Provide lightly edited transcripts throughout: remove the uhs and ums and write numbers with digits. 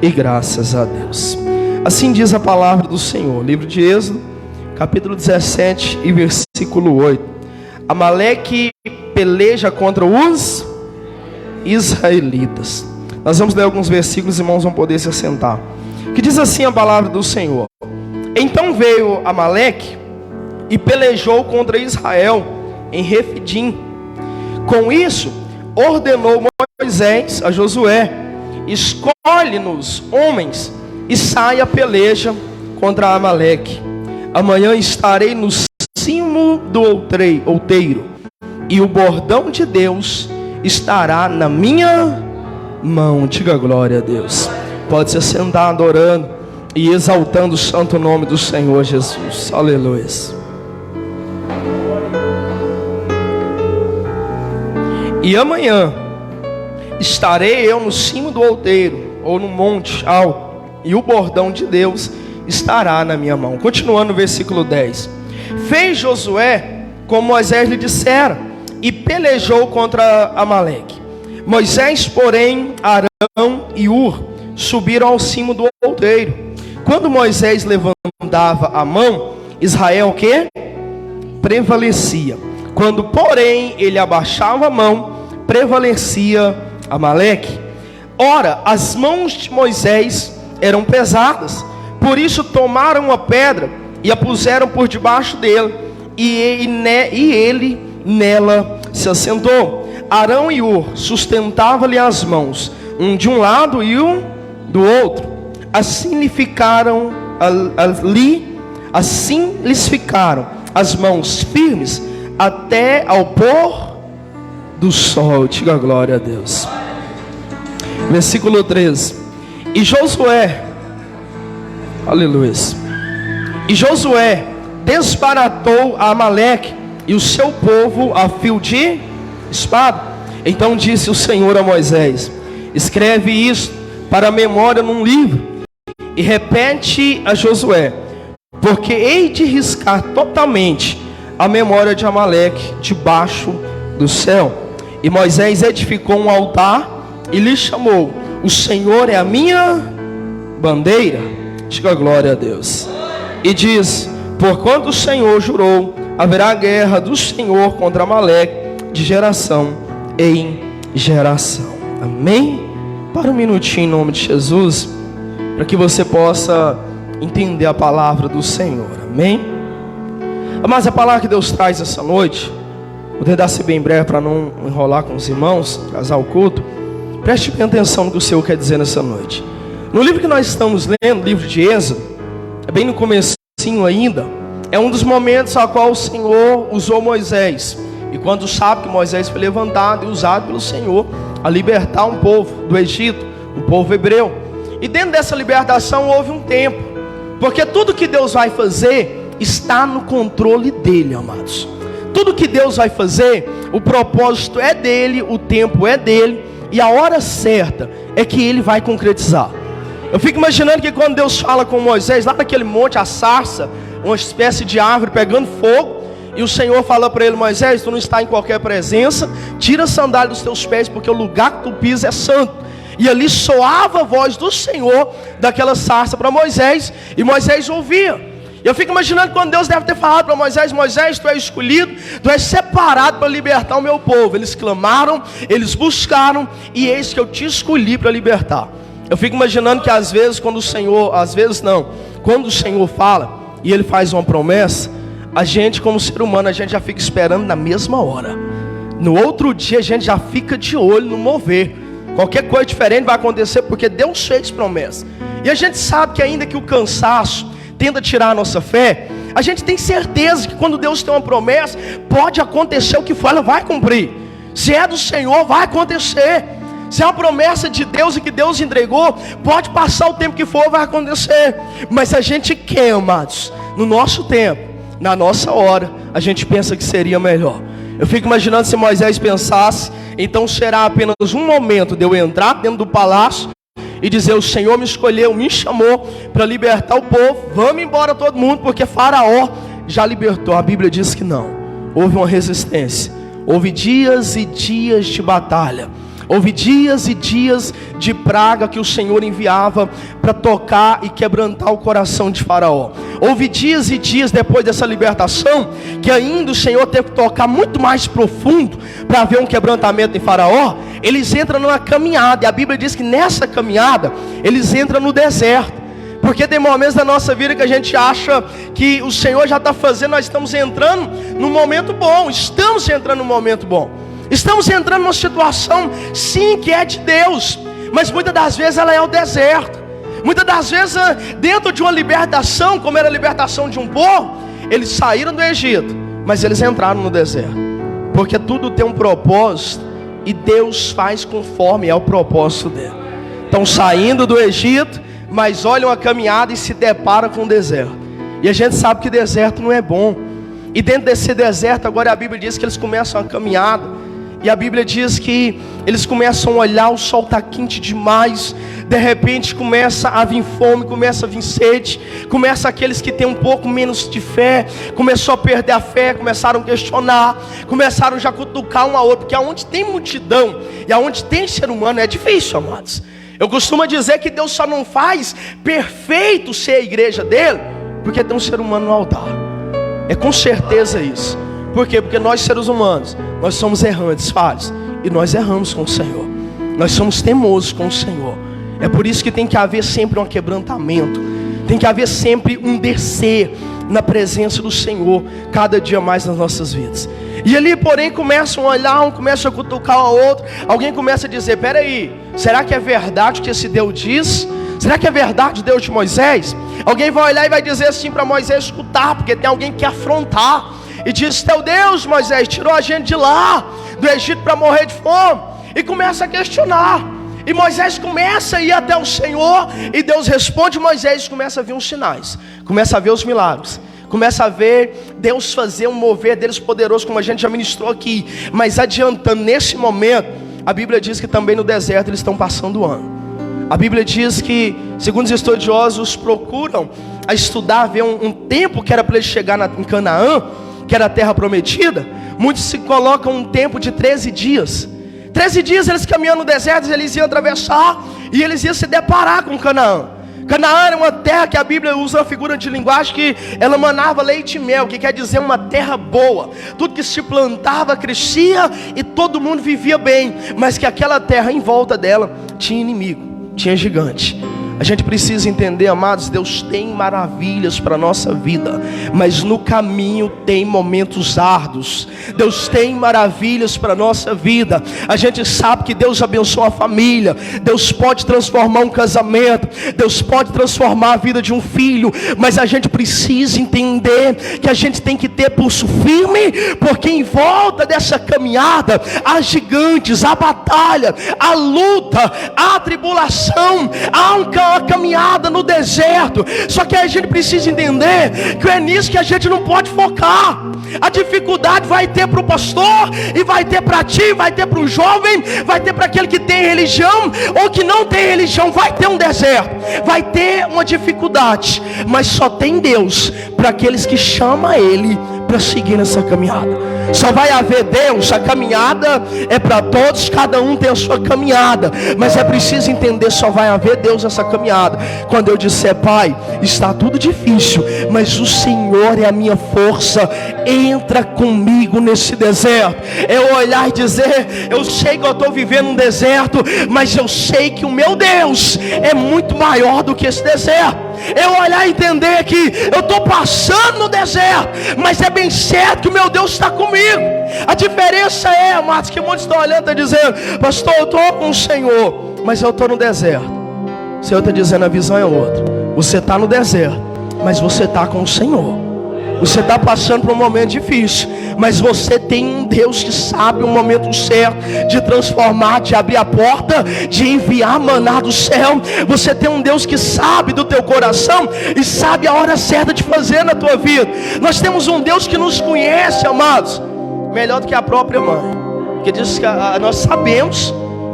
E graças a Deus. Assim diz a palavra do Senhor, livro de Êxodo, capítulo 17 e versículo 8. Amaleque peleja contra os israelitas. Nós vamos ler alguns versículos, irmãos vão poder se assentar. Que diz assim a palavra do Senhor: Então veio Amaleque e pelejou contra Israel em Refidim. Com isso, ordenou Moisés a Josué: Escolhe-nos homens e saia a peleja contra Amaleque. Amanhã estarei no cimo do outeiro, e o bordão de Deus estará na minha mão. Diga glória a Deus. Pode se sentar adorando e exaltando o santo nome do Senhor Jesus. Aleluia. E amanhã estarei eu no cimo do outeiro, ou no monte alto, e o bordão de Deus estará na minha mão. Continuando no versículo 10. Fez Josué como Moisés lhe dissera, e pelejou contra Amaleque. Moisés, porém, Arão e Ur subiram ao cimo do outeiro. Quando Moisés levantava a mão, Israel o quê? Prevalecia. Quando, porém, ele abaixava a mão, prevalecia Amaleque. Ora, as mãos de Moisés eram pesadas, por isso tomaram uma pedra e a puseram por debaixo dele, e ele nela se assentou. Arão e Ur sustentavam-lhe as mãos, um de um lado e um do outro. Assim lhes ficaram as mãos firmes até ao pôr do sol. Diga glória a Deus. Versículo 13. E Josué, aleluia, e Josué desbaratou a Amaleque e o seu povo a fio de espada. Então disse o Senhor a Moisés: Escreve isso para a memória num livro, e repete a Josué, porque hei de riscar totalmente a memória de Amaleque debaixo do céu. E Moisés edificou um altar e lhe chamou: O Senhor é a minha bandeira. Diga glória a Deus. E diz: Porquanto o Senhor jurou, haverá guerra do Senhor contra Amaleque de geração em geração. Amém? Para um minutinho em nome de Jesus, para que você possa entender a palavra do Senhor. Amém? Mas a palavra que Deus traz essa noite, vou tentar ser bem breve para não enrolar com os irmãos, atrasar o culto. Preste bem atenção no que o Senhor quer dizer nessa noite. No livro que nós estamos lendo, livro de Êxodo, é bem no comecinho ainda, é um dos momentos a qual o Senhor usou Moisés. E quando sabe que Moisés foi levantado e usado pelo Senhor a libertar um povo do Egito, um povo hebreu. E dentro dessa libertação houve um tempo, porque tudo que Deus vai fazer está no controle dele, amados. Tudo que Deus vai fazer, o propósito é dele, o tempo é dele, e a hora certa é que ele vai concretizar. Eu fico imaginando que quando Deus fala com Moisés, lá naquele monte, a sarça, uma espécie de árvore pegando fogo, e o Senhor fala para ele: Moisés, tu não está em qualquer presença, tira a sandália dos teus pés, porque o lugar que tu pisa é santo. E ali soava a voz do Senhor daquela sarça para Moisés, e Moisés ouvia. Eu fico imaginando quando Deus deve ter falado para Moisés: Moisés, tu és escolhido, tu és separado para libertar o meu povo. Eles clamaram, eles buscaram, e eis que eu te escolhi para libertar. Eu fico imaginando que às vezes quando o Senhor, quando o Senhor fala e Ele faz uma promessa, a gente como ser humano, a gente já fica esperando na mesma hora. No outro dia a gente já fica de olho no mover. Qualquer coisa diferente vai acontecer, porque Deus fez promessa. E a gente sabe que ainda que o cansaço tenta tirar a nossa fé, a gente tem certeza que quando Deus tem uma promessa, pode acontecer o que for, ela vai cumprir. Se é do Senhor, vai acontecer. Se é uma promessa de Deus e que Deus entregou, pode passar o tempo que for, vai acontecer. Mas a gente quer, amados, no nosso tempo, na nossa hora, a gente pensa que seria melhor. Eu fico imaginando se Moisés pensasse: então será apenas um momento de eu entrar dentro do palácio e dizer: o Senhor me escolheu, me chamou para libertar o povo, vamos embora todo mundo, porque Faraó já libertou. A Bíblia diz que não, houve uma resistência, houve dias e dias de batalha, Houve dias e dias de praga que o Senhor enviava para tocar e quebrantar o coração de Faraó. Houve dias e dias depois dessa libertação que ainda o Senhor teve que tocar muito mais profundo para ver um quebrantamento em Faraó. Eles entram numa caminhada, e a Bíblia diz que nessa caminhada eles entram no deserto. Porque tem momentos da nossa vida que a gente acha que o Senhor já está fazendo, nós estamos entrando num momento bom. Estamos entrando num momento bom. Estamos entrando numa situação, sim, que é de Deus. Mas muitas das vezes ela é o deserto. Muitas das vezes dentro de uma libertação, como era a libertação de um povo, eles saíram do Egito, mas eles entraram no deserto. Porque tudo tem um propósito, e Deus faz conforme é o propósito dele. Estão saindo do Egito, mas olham a caminhada e se deparam com o deserto. E a gente sabe que deserto não é bom. E dentro desse deserto, agora a Bíblia diz que eles começam a caminhada. E a Bíblia diz que eles começam a olhar, o sol está quente demais. De repente começa a vir fome, começa a vir sede. Começa aqueles que têm um pouco menos de fé, começou a perder a fé, começaram a questionar, começaram já a cutucar um ao outro. Porque aonde tem multidão e aonde tem ser humano é difícil, amados. Eu costumo dizer que Deus só não faz perfeito ser a igreja dele porque tem um ser humano no altar. É com certeza isso. Por quê? Porque nós seres humanos, nós somos errantes, falhos, e nós erramos com o Senhor. Nós somos teimosos com o Senhor. É por isso que tem que haver sempre um quebrantamento. Tem que haver sempre um descer na presença do Senhor, cada dia mais nas nossas vidas. E ali, porém, começam a olhar, um começa a cutucar o outro. Alguém começa a dizer: peraí, será que é verdade o que esse Deus diz? Será que é verdade o Deus de Moisés? Alguém vai olhar e vai dizer assim para Moisés escutar, porque tem alguém que quer afrontar. E diz: teu Deus, Moisés, tirou a gente de lá, do Egito, para morrer de fome. E começa a questionar. E Moisés começa a ir até o Senhor, e Deus responde Moisés, começa a ver os sinais, começa a ver os milagres, começa a ver Deus fazer um mover deles poderoso, como a gente já ministrou aqui. Mas adiantando, nesse momento, a Bíblia diz que também no deserto eles estão passando o ano. A Bíblia diz que, segundo os estudiosos procuram a estudar, ver um tempo que era para eles chegar em Canaã, que era a terra prometida. Muitos se colocam um tempo de 13 dias. 13 dias eles caminhando no deserto, eles iam atravessar e eles iam se deparar com Canaã. Canaã era uma terra que a Bíblia usa uma figura de linguagem que ela manava leite e mel, que quer dizer uma terra boa. Tudo que se plantava crescia e todo mundo vivia bem, mas que aquela terra em volta dela tinha inimigo, tinha gigante. A gente precisa entender, amados, Deus tem maravilhas para a nossa vida, mas no caminho tem momentos árduos. Deus tem maravilhas para a nossa vida. A gente sabe que Deus abençoa a família, Deus pode transformar um casamento, Deus pode transformar a vida de um filho, mas a gente precisa entender que a gente tem que ter pulso firme, porque em volta dessa caminhada há gigantes, há batalha, há luta, há tribulação, há uma caminhada no deserto. Só que a gente precisa entender que é nisso que a gente não pode focar. A dificuldade vai ter para o pastor, e vai ter para ti, vai ter para o jovem, vai ter para aquele que tem religião ou que não tem religião. Vai ter um deserto, vai ter uma dificuldade, mas só tem Deus para aqueles que chamam Ele para seguir nessa caminhada. Só vai haver Deus. A caminhada é para todos, cada um tem a sua caminhada, mas é preciso entender, só vai haver Deus nessa caminhada quando eu disser: Pai, está tudo difícil, mas o Senhor é a minha força, entra comigo nesse deserto. Eu olhar e dizer: eu sei que eu estou vivendo um deserto, mas eu sei que o meu Deus é muito maior do que esse deserto. Eu olhar e entender que eu estou passando no deserto, mas é bem certo que o meu Deus está comigo. A diferença é, amados, que muitos estão olhando e estão dizendo: pastor, eu estou com o Senhor, mas eu estou no deserto. O Senhor está dizendo: a visão é outra. Você está no deserto, mas você está com o Senhor. Você está passando por um momento difícil, mas você tem um Deus que sabe o momento certo de transformar, de abrir a porta, de enviar maná do céu. Você tem um Deus que sabe do teu coração e sabe a hora certa de fazer na tua vida. Nós temos um Deus que nos conhece, amados, melhor do que a própria mãe. Porque diz que nós sabemos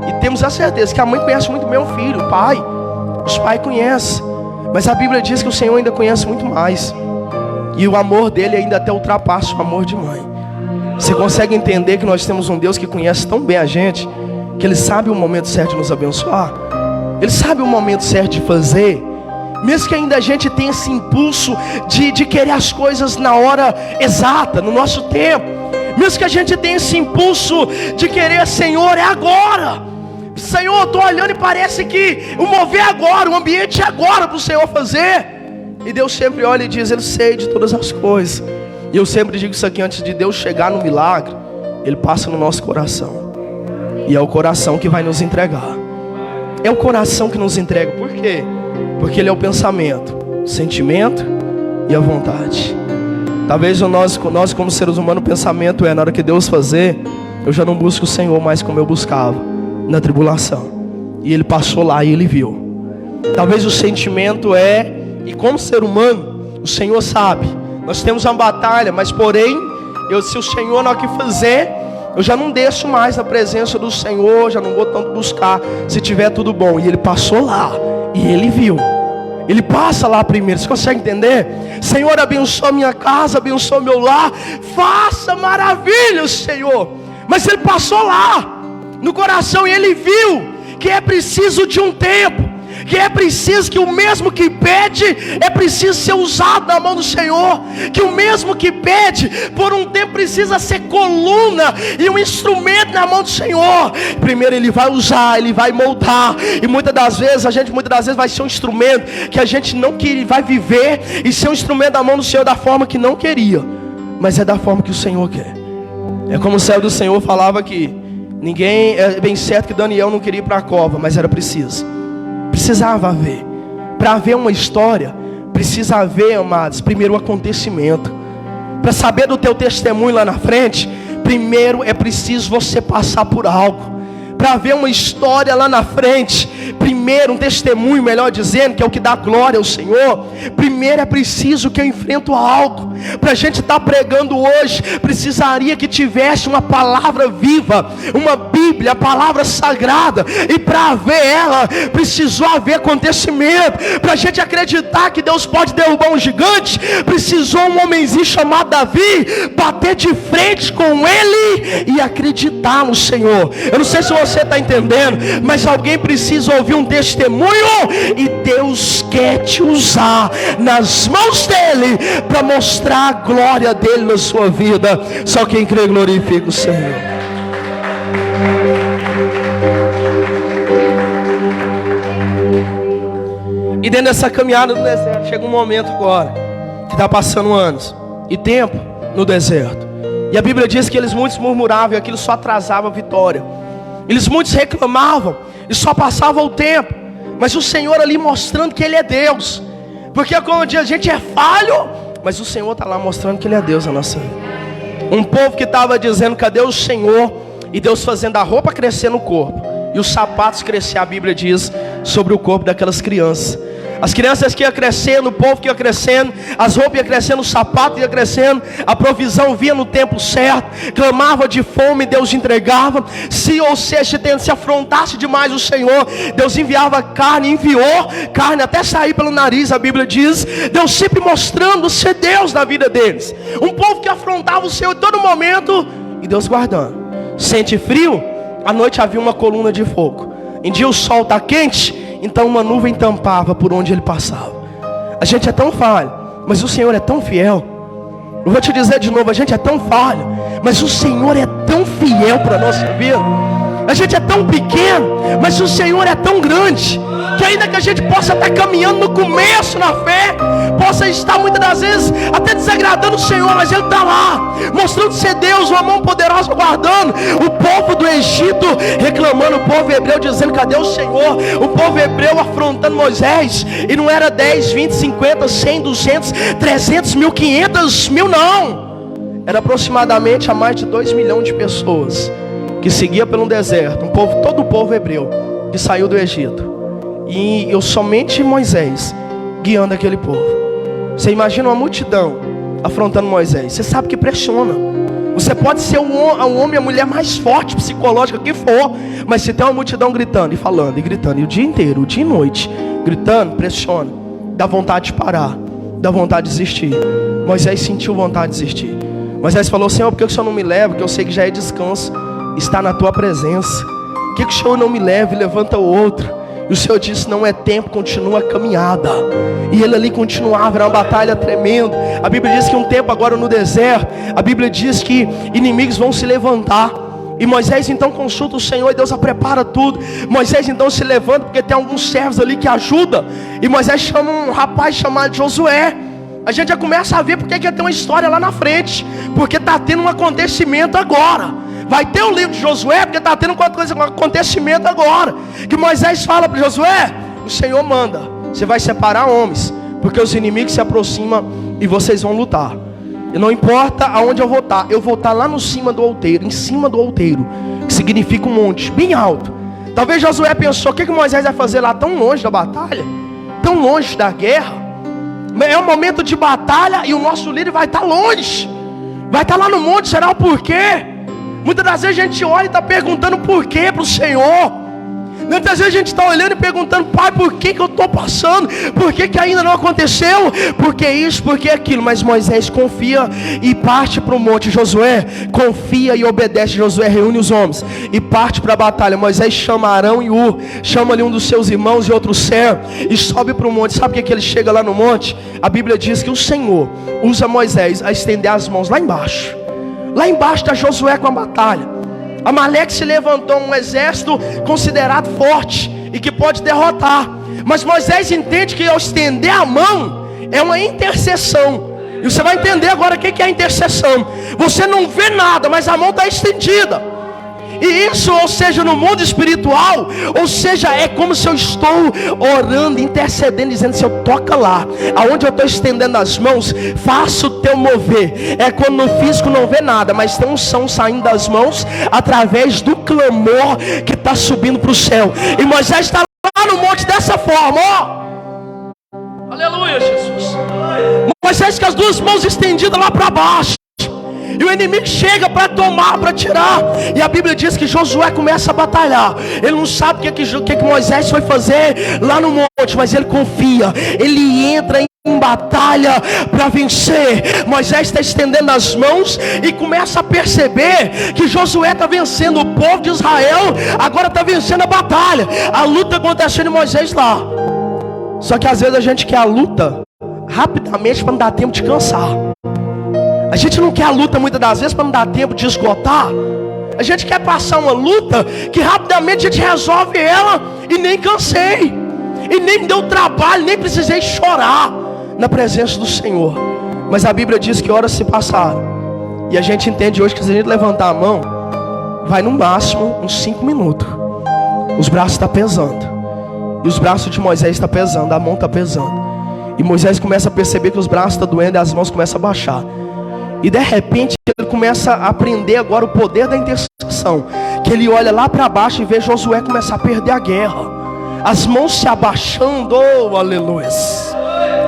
e temos a certeza que a mãe conhece muito bem o filho, o pai. Os pais conhecem, mas a Bíblia diz que o Senhor ainda conhece muito mais. E o amor dele ainda até ultrapassa o amor de mãe. Você consegue entender que nós temos um Deus que conhece tão bem a gente, que Ele sabe o momento certo de nos abençoar. Ele sabe o momento certo de fazer. Mesmo que ainda a gente tenha esse impulso de querer as coisas na hora exata, no nosso tempo. Mesmo que a gente tenha esse impulso de querer, Senhor, é agora. Senhor, eu estou olhando e parece que o mover é agora, o ambiente é agora para o Senhor fazer. E Deus sempre olha e diz, Ele sei de todas as coisas. E eu sempre digo isso aqui, antes de Deus chegar no milagre, Ele passa no nosso coração. E é o coração que vai nos entregar. É o coração que nos entrega. Por quê? Porque Ele é o pensamento, o sentimento e a vontade. Talvez nós como seres humanos, o pensamento é, na hora que Deus fazer, eu já não busco o Senhor mais como eu buscava na tribulação. E Ele passou lá e Ele viu. Talvez o sentimento é, e como ser humano, o Senhor sabe, nós temos uma batalha, mas porém, se o Senhor não quer fazer, eu já não desço mais na presença do Senhor, já não vou tanto buscar, se tiver tudo bom. E Ele passou lá e Ele viu. Ele passa lá primeiro. Você consegue entender? Senhor, abençoa minha casa, abençoa meu lar, faça maravilhas, Senhor. Mas Ele passou lá no coração e Ele viu que é preciso de um tempo, que é preciso que o mesmo que pede é preciso ser usado na mão do Senhor, que o mesmo que pede por um tempo precisa ser coluna e um instrumento na mão do Senhor. Primeiro Ele vai usar, Ele vai moldar, e muitas das vezes vai ser um instrumento que a gente não queria, vai viver e ser um instrumento na mão do Senhor da forma que não queria, mas é da forma que o Senhor quer. É como o servo do Senhor falava que é bem certo que Daniel não queria ir para a cova, mas era preciso. Precisava haver. Para haver uma história, precisa haver, amados, primeiro o acontecimento. Para saber do teu testemunho lá na frente, primeiro é preciso você passar por algo. Para haver uma história lá na frente, primeiro um testemunho, melhor dizendo, que é o que dá glória ao Senhor, primeiro é preciso que eu enfrento algo. Para a gente estar pregando hoje, precisaria que tivesse uma palavra viva, uma Bíblia, a palavra sagrada. E para haver ela, precisou haver acontecimento. Para a gente acreditar que Deus pode derrubar um gigante, precisou um homenzinho chamado Davi bater de frente com ele e acreditar no Senhor. Eu não sei se você está entendendo, mas alguém precisa ouvir um testemunho, e Deus quer te usar nas mãos dele para mostrar a glória dele na sua vida. Só quem crê glorifica o Senhor. E dentro dessa caminhada no deserto, chega um momento agora que está passando anos e tempo no deserto, e a Bíblia diz que muitos murmuravam, e aquilo só atrasava a vitória. Muitos reclamavam e só passava o tempo, mas o Senhor ali mostrando que Ele é Deus. Porque como a gente é falho, mas o Senhor está lá mostrando que Ele é Deus na nossa vida. Um povo que estava dizendo, cadê o Senhor? E Deus fazendo a roupa crescer no corpo e os sapatos crescer, a Bíblia diz, sobre o corpo daquelas crianças. As crianças que iam crescendo, o povo que ia crescendo, as roupas iam crescendo, o sapato ia crescendo, a provisão vinha no tempo certo. Clamava de fome, Deus entregava. Se afrontasse demais o Senhor, Deus enviava carne, enviou carne até sair pelo nariz, a Bíblia diz. Deus sempre mostrando ser Deus na vida deles. Um povo que afrontava o Senhor em todo momento, e Deus guardando. Sente frio? À noite havia uma coluna de fogo. Em dia o sol está quente, então uma nuvem tampava por onde ele passava. A gente é tão falho, mas o Senhor é tão fiel. Eu vou te dizer de novo, a gente é tão falho, mas o Senhor é tão fiel para a nossa vida. A gente é tão pequeno, mas o Senhor é tão grande, que ainda que a gente possa estar caminhando no começo na fé, possa estar muitas das vezes até desagradando o Senhor, mas Ele está lá, mostrando ser Deus, uma mão poderosa guardando. O povo do Egito reclamando, o povo hebreu dizendo, cadê o Senhor? O povo hebreu afrontando Moisés, e não era 10, 20, 50, 100, 200, 300 mil, 500 mil, não. Era aproximadamente a mais de 2 milhões de pessoas que seguia pelo deserto, todo o povo hebreu que saiu do Egito, e somente Moisés guiando aquele povo. Você imagina uma multidão afrontando Moisés, você sabe que pressiona. Você pode ser um homem, a mulher mais forte, psicológica que for, mas se tem uma multidão gritando e falando e gritando, e o dia inteiro, o dia e noite, gritando, pressiona, dá vontade de parar, dá vontade de desistir. Moisés sentiu vontade de desistir. Moisés falou, Senhor, por que o Senhor não me leva? Porque eu sei que já é descanso, está na tua presença. Por que o Senhor não me leva e levanta o outro? E o Senhor disse: não é tempo, continua a caminhada. E ele ali continuava, era uma batalha tremenda. A Bíblia diz que um tempo agora no deserto, a Bíblia diz que inimigos vão se levantar. E Moisés então consulta o Senhor e Deus já prepara tudo. Moisés então se levanta, porque tem alguns servos ali que ajudam. E Moisés chama um rapaz chamado Josué. A gente já começa a ver porque que tem uma história lá na frente. Porque está tendo um acontecimento agora. Vai ter o livro de Josué, porque está tendo um acontecimento agora. Que Moisés fala para Josué: o Senhor manda, você vai separar homens, porque os inimigos se aproximam e vocês vão lutar. E não importa aonde eu vou estar lá no cima do outeiro, em cima do outeiro, que significa um monte, bem alto. Talvez Josué pensou: o que Moisés vai fazer lá tão longe da batalha, tão longe da guerra? É um momento de batalha e o nosso líder vai estar longe, vai estar lá no monte. Será o porquê? Muitas das vezes a gente olha e está perguntando por quê para o Senhor. Muitas vezes a gente está olhando e perguntando: Pai, por que eu estou passando? Por que ainda não aconteceu? Por que isso, por que aquilo? Mas Moisés confia e parte para o monte. Josué confia e obedece. Josué reúne os homens e parte para a batalha. Moisés chama Arão e Ur, chama ali um dos seus irmãos e outro servo, e sobe para o monte. Sabe o que ele chega lá no monte? A Bíblia diz que o Senhor usa Moisés a estender as mãos lá embaixo. Lá embaixo está Josué com a batalha. Amaleque se levantou, um exército considerado forte e que pode derrotar. Mas Moisés entende que ao estender a mão é uma intercessão. E você vai entender agora o que é a intercessão. Você não vê nada, mas a mão está estendida. E isso, ou seja, no mundo espiritual, ou seja, é como se eu estou orando, intercedendo, dizendo: Senhor, toca lá. Aonde eu estou estendendo as mãos, faça o teu mover. É quando no físico não vê nada, mas tem um som saindo das mãos, através do clamor que está subindo para o céu. E Moisés está lá no monte dessa forma, ó. Aleluia, Jesus. Moisés com as duas mãos estendidas lá para baixo. E o inimigo chega para tomar, para tirar. E a Bíblia diz que Josué começa a batalhar. Ele não sabe o que Moisés foi fazer lá no monte, mas ele confia. Ele entra em batalha para vencer. Moisés está estendendo as mãos e começa a perceber que Josué está vencendo o povo de Israel. Agora está vencendo a batalha. A luta acontecendo em Moisés lá. Só que às vezes a gente quer a luta rapidamente para não dar tempo de cansar. A gente não quer a luta muitas das vezes para não dar tempo de esgotar. A gente quer passar uma luta que rapidamente a gente resolve ela e nem cansei, e nem me deu trabalho, nem precisei chorar na presença do Senhor. Mas a Bíblia diz que horas se passaram. E a gente entende hoje que se a gente levantar a mão, vai no máximo uns 5 minutos. Os braços estão pesando. E os braços de Moisés estão pesando, a mão está pesando. E Moisés começa a perceber que os braços estão doendo e as mãos começam a baixar. E de repente ele começa a aprender agora o poder da intercessão. Que ele olha lá para baixo e vê Josué começar a perder a guerra. As mãos se abaixando, oh aleluia.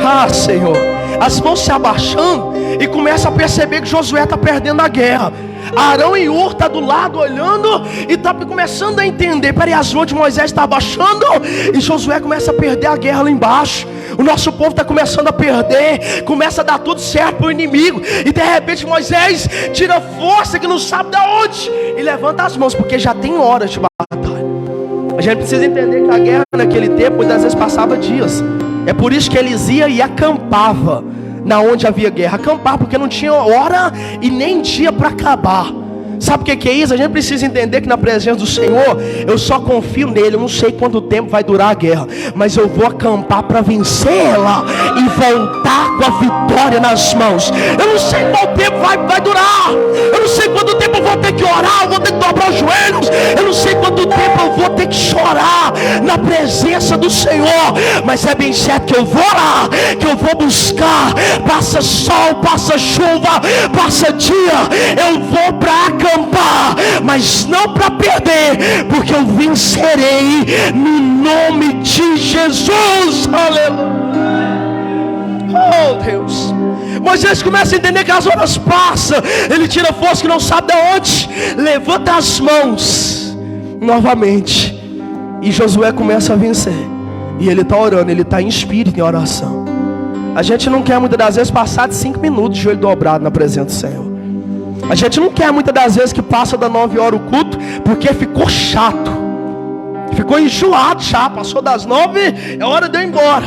Ah, Senhor. As mãos se abaixando e começa a perceber que Josué está perdendo a guerra. Arão e Ur está do lado olhando e está começando a entender. Peraí, as mãos de Moisés estão abaixando e Josué começa a perder a guerra lá embaixo. O nosso povo está começando a perder, começa a dar tudo certo para o inimigo. E de repente Moisés tira força que não sabe de onde e levanta as mãos, porque já tem horas de batalha. A gente precisa entender que a guerra naquele tempo muitas vezes passava dias. É por isso que eles iam e acampava na onde havia guerra. Acampar porque não tinha hora e nem dia para acabar. Sabe o que é isso? A gente precisa entender que na presença do Senhor, eu só confio nele. Eu não sei quanto tempo vai durar a guerra, mas eu vou acampar para vencer ela e voltar com a vitória nas mãos. Eu não sei qual tempo vai durar. Eu não sei quanto tempo eu vou ter que orar, eu vou ter que dobrar os joelhos. Eu não sei quanto tempo eu vou ter que chorar na presença do Senhor. Mas é bem certo que eu vou lá, que eu vou buscar. Passa sol, passa chuva, passa dia, eu vou para acampar, mas não para perder, porque eu vencerei no nome de Jesus. Aleluia. Oh Deus. Moisés começa a entender que as horas passam. Ele tira força que não sabe de onde, levanta as mãos novamente, e Josué começa a vencer. E ele está orando, ele está em espírito, em oração. A gente não quer muitas das vezes passar de 5 minutos de joelho dobrado na presença do Senhor. A gente não quer muitas das vezes que passa da 9 horas o culto, porque ficou chato. ficou enjoado já, passou das 9, é hora de eu ir embora.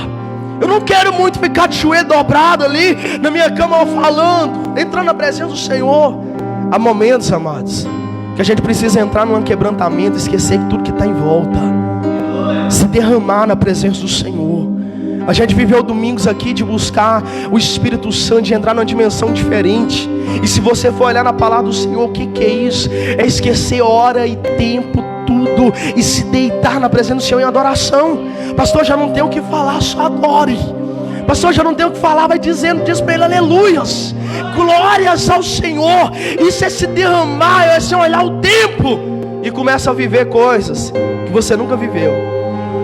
Eu não quero muito ficar de joelho dobrado ali na minha cama falando, entrando na presença do Senhor. Há momentos, amados, que a gente precisa entrar num quebrantamento, esquecer que tudo que está em volta, se derramar na presença do Senhor. A gente viveu domingos aqui de buscar o Espírito Santo, de entrar numa dimensão diferente. E se você for olhar na palavra do Senhor, o que é isso? É esquecer hora e tempo, tudo, e se deitar na presença do Senhor em adoração. Pastor, já não tem o que falar, só adore. Pastor, já não tem o que falar, vai dizendo, diz para ele, aleluias, glórias ao Senhor. Isso é se derramar, é se olhar o tempo e começa a viver coisas que você nunca viveu.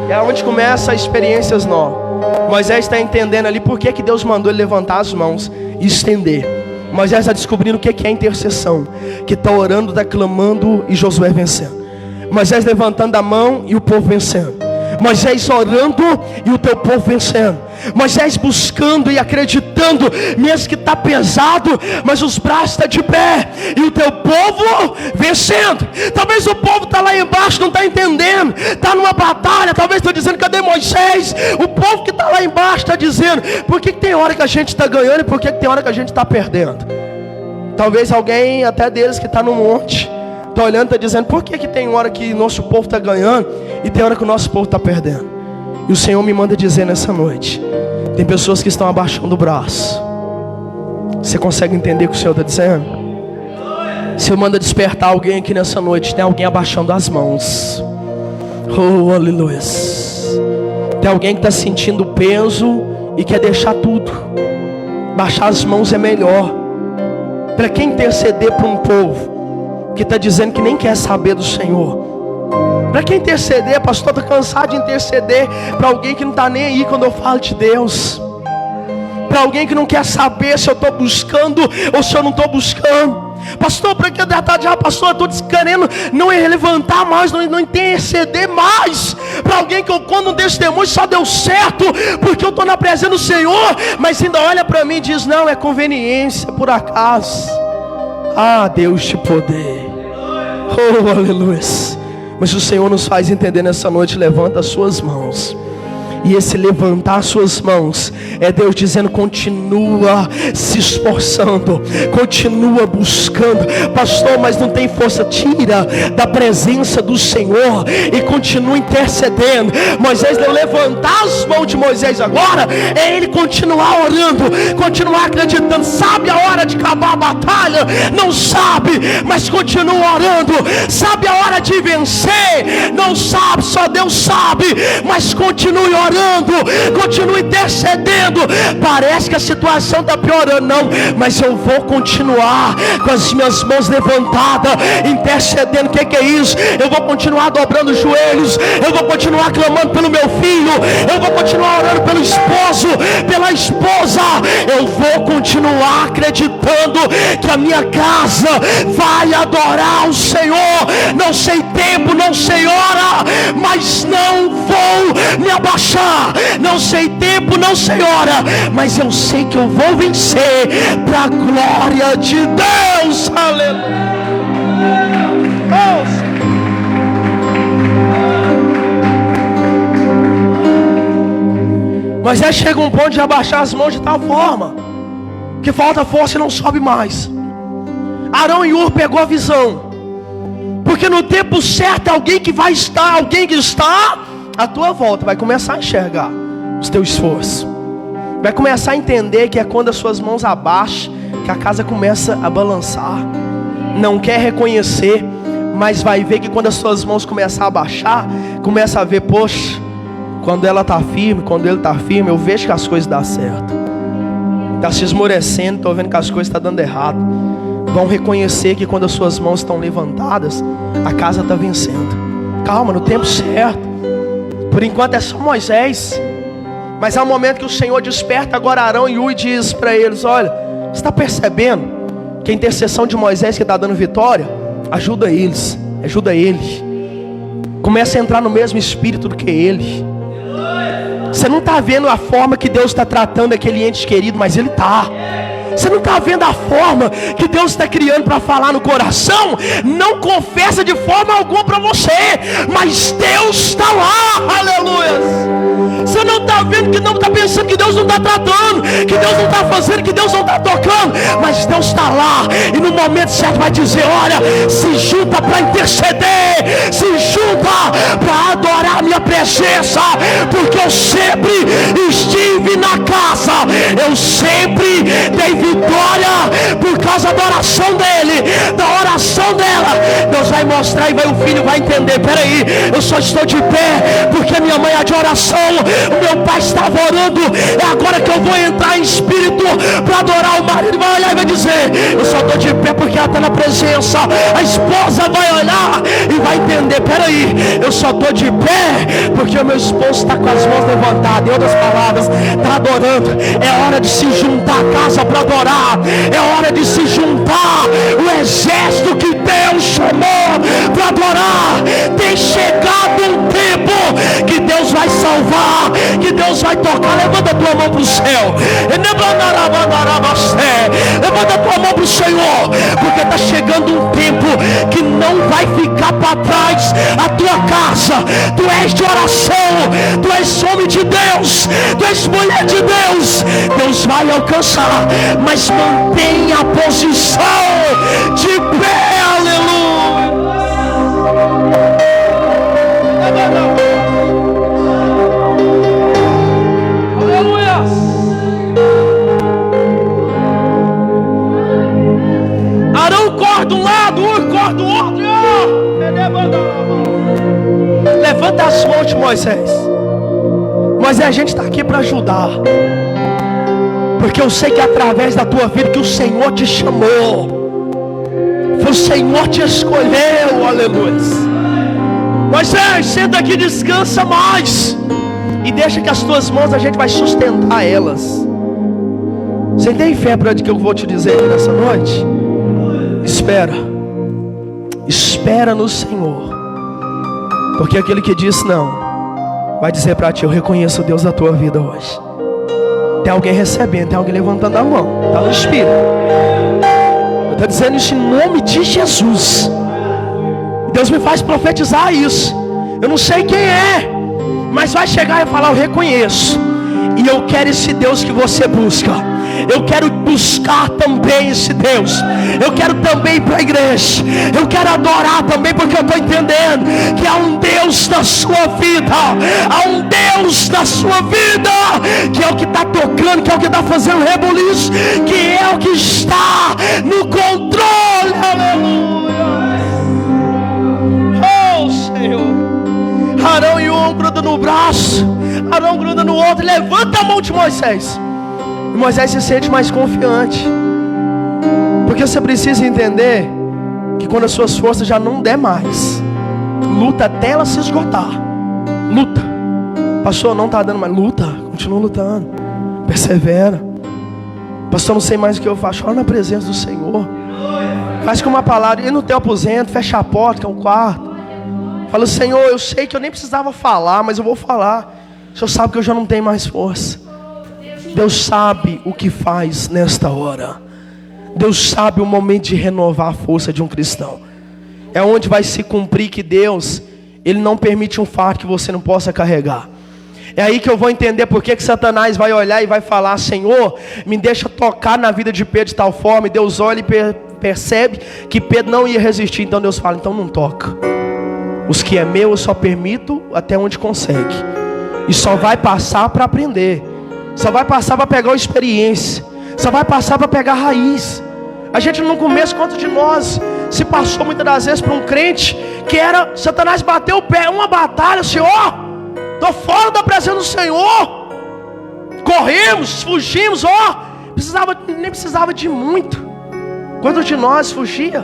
É onde começa as experiências novas. Moisés está entendendo ali por que Deus mandou ele levantar as mãos e estender. Moisés está descobrindo o que é intercessão, que está orando, está clamando e Josué vencendo. Moisés levantando a mão e o povo vencendo. Moisés orando e o teu povo vencendo. Moisés buscando e acreditando, mesmo que está pesado, mas os braços estão de pé, e o teu povo vencendo. Talvez o povo está lá embaixo, não está entendendo, está numa batalha, talvez está dizendo, cadê Moisés? O povo que está lá embaixo está dizendo, por que tem hora que a gente está ganhando e por que tem hora que a gente está perdendo? Talvez alguém até deles que está no monte está olhando e está dizendo, por que tem hora que nosso povo está ganhando e tem hora que o nosso povo está perdendo? E o Senhor me manda dizer nessa noite, tem pessoas que estão abaixando o braço. Você consegue entender o que o Senhor está dizendo? O Senhor manda despertar alguém aqui nessa noite. Tem alguém abaixando as mãos. Oh, aleluia. Tem alguém que está sentindo peso e quer deixar tudo. Baixar as mãos é melhor. Para quem interceder para um povo que está dizendo que nem quer saber do Senhor. Para quem interceder, pastor, estou cansado de interceder para alguém que não está nem aí quando eu falo de Deus. Para alguém que não quer saber se eu estou buscando ou se eu não estou buscando. Pastor, para que pastor, eu estou querendo não levantar mais, não interceder mais. Para alguém que eu quando um testemunho só deu certo porque eu estou na presença do Senhor, mas ainda olha para mim e diz, não, é conveniência, por acaso. Ah, Deus de poder. Oh, aleluia. Mas o Senhor nos faz entender nessa noite, levanta as suas mãos. E esse levantar suas mãos é Deus dizendo, continua se esforçando, continua buscando. Pastor, mas não tem força. Tira da presença do Senhor e continua intercedendo. Moisés não levantar as mãos de Moisés agora, é ele continuar orando, continuar acreditando. Sabe a hora de acabar a batalha? Não sabe, mas continua orando. Sabe a hora de vencer? Não sabe, só Deus sabe, mas continue orando. Continue intercedendo. Parece que a situação está piorando, não, mas eu vou continuar com as minhas mãos levantadas, intercedendo. O que é isso? Eu vou continuar dobrando os joelhos, eu vou continuar clamando pelo meu filho, eu vou continuar orando pelo esposo, pela esposa. Eu vou continuar acreditando que a minha casa vai adorar o Senhor. Não sei tempo, não sei hora, mas não vou me abaixar. Não sei tempo, não sei hora, mas eu sei que eu vou vencer para a glória de Deus. Aleluia. Mas aí chega um ponto de abaixar as mãos de tal forma que falta força e não sobe mais. Arão e Hur pegou a visão, porque no tempo certo alguém que está à tua volta vai começar a enxergar os teus esforços, vai começar a entender que é quando as suas mãos abaixam que a casa começa a balançar. Não quer reconhecer, mas vai ver que quando as suas mãos começam a abaixar, começa a ver, poxa, quando ela está firme, quando ele está firme, eu vejo que as coisas dão certo. Está se esmorecendo, estou vendo que as coisas estão dando errado. Vão reconhecer que quando as suas mãos estão levantadas, a casa está vencendo. Calma, no tempo certo. Por enquanto é só Moisés, mas há um momento que o Senhor desperta agora Arão e Hur e diz para eles, olha, você está percebendo que a intercessão de Moisés que está dando vitória, ajuda eles, ajuda ele. Começa a entrar no mesmo espírito do que ele. Você não está vendo a forma que Deus está tratando aquele ente querido, mas ele está. Você não está vendo a forma que Deus está criando para falar no coração? Não confessa de forma alguma para você, mas Deus está lá, aleluia. Você não está vendo, que não está pensando que Deus não está tratando, que Deus não está fazendo, que Deus não está tocando, mas Deus está lá, e no momento certo vai dizer: olha, se junta para interceder, se junta para adorar a minha presença, porque eu sempre estive na casa, eu sempre dei vitória por causa da oração dele, da oração dela. Deus vai mostrar e o filho vai entender: peraí, eu só estou de pé porque minha mãe é de oração, o meu pai estava orando, é agora que eu vou entrar em espírito para adorar o marido. Vai olhar e vai dizer: eu só estou de pé porque ela está na presença. A esposa vai olhar e vai entender: peraí, eu só estou de pé porque o meu esposo está com as mãos levantadas. Em outras palavras, está adorando. É hora de se juntar a casa para adorar, é hora de se juntar o exército que Deus chamou para adorar. Tem chegado um tempo que Deus vai salvar, que Deus vai tocar. Levanta a tua mão para o céu, levanta a tua mão para o Senhor, porque está chegando um tempo que não vai ficar para trás a tua casa. Tu és de oração, tu és homem de Deus, tu és mulher de Deus. Deus vai alcançar, mas mantenha a posição de pé, aleluia. Aleluia. Arão corre de um lado, Ur corre do outro. Levanta as mãos de Moisés. Moisés, a gente está aqui para ajudar, porque eu sei que através da tua vida que o Senhor te chamou, o Senhor te escolheu, aleluia. Moisés, senta aqui, descansa mais, e deixa que as tuas mãos a gente vai sustentar elas. Você tem fé para o que eu vou te dizer aqui nessa noite? Espera no Senhor, porque aquele que disse não vai dizer para ti: eu reconheço o Deus da tua vida hoje. Tem alguém recebendo, tem alguém levantando a mão, está no Espírito. Eu estou dizendo isso em nome de Jesus. Deus me faz profetizar isso. Eu não sei quem é, mas vai chegar e falar: eu reconheço, e eu quero esse Deus que você busca. Eu quero buscar também esse Deus. Eu quero também ir para a igreja. Eu quero adorar também, porque eu estou entendendo que há um Deus na sua vida. Há um Deus na sua vida, que é o que está tocando, que é o que está fazendo rebuliço, que é o que está no controle. Aleluia. Oh Senhor. Arão e um gruda no braço, Arão gruda no outro. Levanta a mão de Moisés. E Moisés se sente mais confiante, porque você precisa entender que quando as suas forças já não der mais, luta até ela se esgotar. Luta. Pastor, não está dando mais. Luta, continua lutando. Persevera. Pastor, não sei mais o que eu faço. Olha na presença do Senhor. Faz com uma palavra. E no teu aposento, fecha a porta, que é um quarto. Fala: Senhor, eu sei que eu nem precisava falar, mas eu vou falar. O Senhor sabe que eu já não tenho mais força. Deus sabe o que faz nesta hora. Deus sabe o momento de renovar a força de um cristão. É onde vai se cumprir que Deus, Ele não permite um fardo que você não possa carregar. É aí que eu vou entender por que Satanás vai olhar e vai falar: Senhor, me deixa tocar na vida de Pedro de tal forma. E Deus olha e percebe que Pedro não ia resistir. Então Deus fala: então não toca. Os que é meu eu só permito até onde consegue. E só vai passar para aprender. Só vai passar para pegar a experiência. Só vai passar para pegar a raiz. A gente no começo, quanto de nós se passou muitas das vezes por um crente que era, Satanás bateu o pé, uma batalha, Senhor, estou fora da presença do Senhor. Corremos, fugimos, nem precisava de muito. Quantos de nós fugia?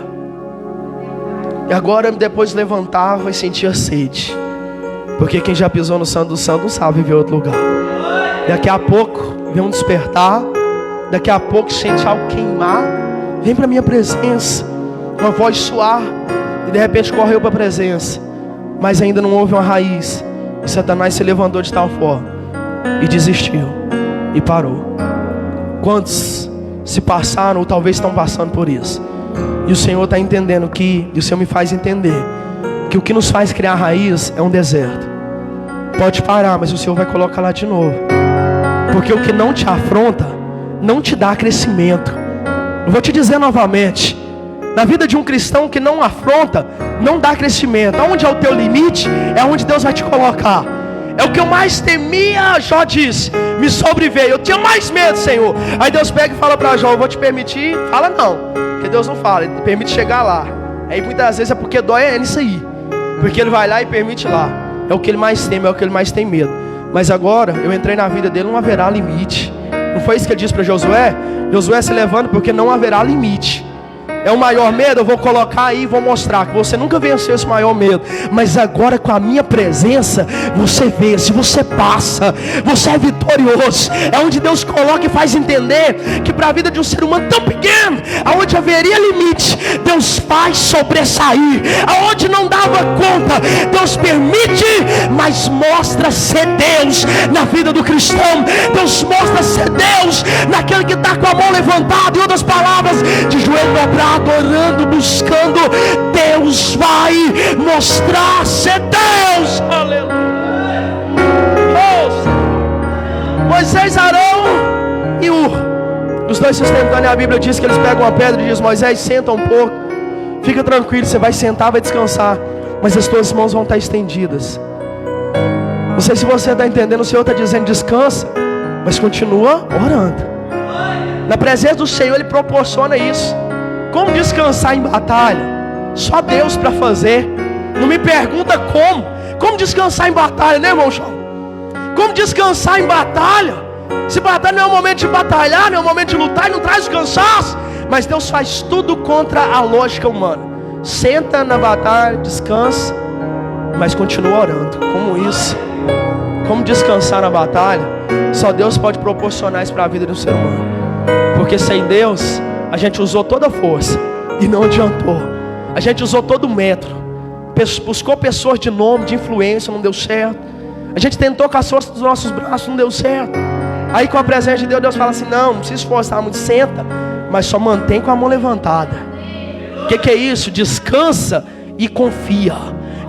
E agora depois levantava e sentia sede. Porque quem já pisou no Santo do Santo não sabe viver outro lugar. Daqui a pouco vem um despertar. Daqui a pouco sente algo queimar. Vem para a minha presença. Uma voz suar. E de repente correu para a presença. Mas ainda não houve uma raiz. E Satanás se levantou de tal forma. E desistiu. E parou. Quantos se passaram ou talvez estão passando por isso. E o Senhor está entendendo que, e o Senhor me faz entender, que o que nos faz criar raiz é um deserto. Pode parar, mas o Senhor vai colocar lá de novo. Porque o que não te afronta, não te dá crescimento. Eu vou te dizer novamente, na vida de um cristão que não afronta, não dá crescimento. Aonde é o teu limite, é onde Deus vai te colocar. É o que eu mais temia, Jó disse, me sobreveio. Eu tinha mais medo, Senhor. Aí Deus pega e fala para Jó, eu vou te permitir. Fala não, porque Deus não fala, Ele permite chegar lá. Aí muitas vezes é porque dói é nisso aí. Porque Ele vai lá e permite lá. É o que Ele mais teme, é o que Ele mais tem medo. Mas agora, eu entrei na vida dele, não haverá limite. Não foi isso que Ele disse para Josué? Josué, se levanta porque não haverá limite. É o maior medo, eu vou colocar aí e vou mostrar que você nunca venceu esse maior medo. Mas agora com a minha presença, você vence, você passa, você é vitorioso. É onde Deus coloca e faz entender que para a vida de um ser humano tão pequeno, aonde haveria limite, Deus faz sobressair. Aonde não dava conta, Deus permite, mas mostra ser Deus na vida do cristão. Deus mostra ser Deus naquele que está com a mão levantada. Em outras palavras, de joelho dobrado, adorando, buscando, Deus vai mostrar ser Deus. Aleluia. Moisés, Arão e os dois sustentando. A Bíblia diz que eles pegam uma pedra e diz: Moisés, senta um pouco, fica tranquilo, você vai sentar, vai descansar, mas as tuas mãos vão estar estendidas. Não sei se você está entendendo. O Senhor está dizendo: descansa, mas continua orando. Na presença do Senhor Ele proporciona isso. Como descansar em batalha? Só Deus para fazer. Não me pergunta como. Como descansar em batalha, né, irmão João? Como descansar em batalha? Se batalha não é o momento de batalhar, não é o momento de lutar, e não traz o cansaço. Mas Deus faz tudo contra a lógica humana. Senta na batalha, descansa, mas continua orando. Como isso? Como descansar na batalha? Só Deus pode proporcionar isso para a vida de um ser humano. Porque sem Deus, a gente usou toda a força e não adiantou. A gente usou todo o método, buscou pessoas de nome, de influência, não deu certo. A gente tentou com as forças dos nossos braços, não deu certo. Aí com a presença de Deus, Deus fala assim: não precisa esforçar muito, senta, mas só mantém com a mão levantada. O que é isso? Descansa e confia.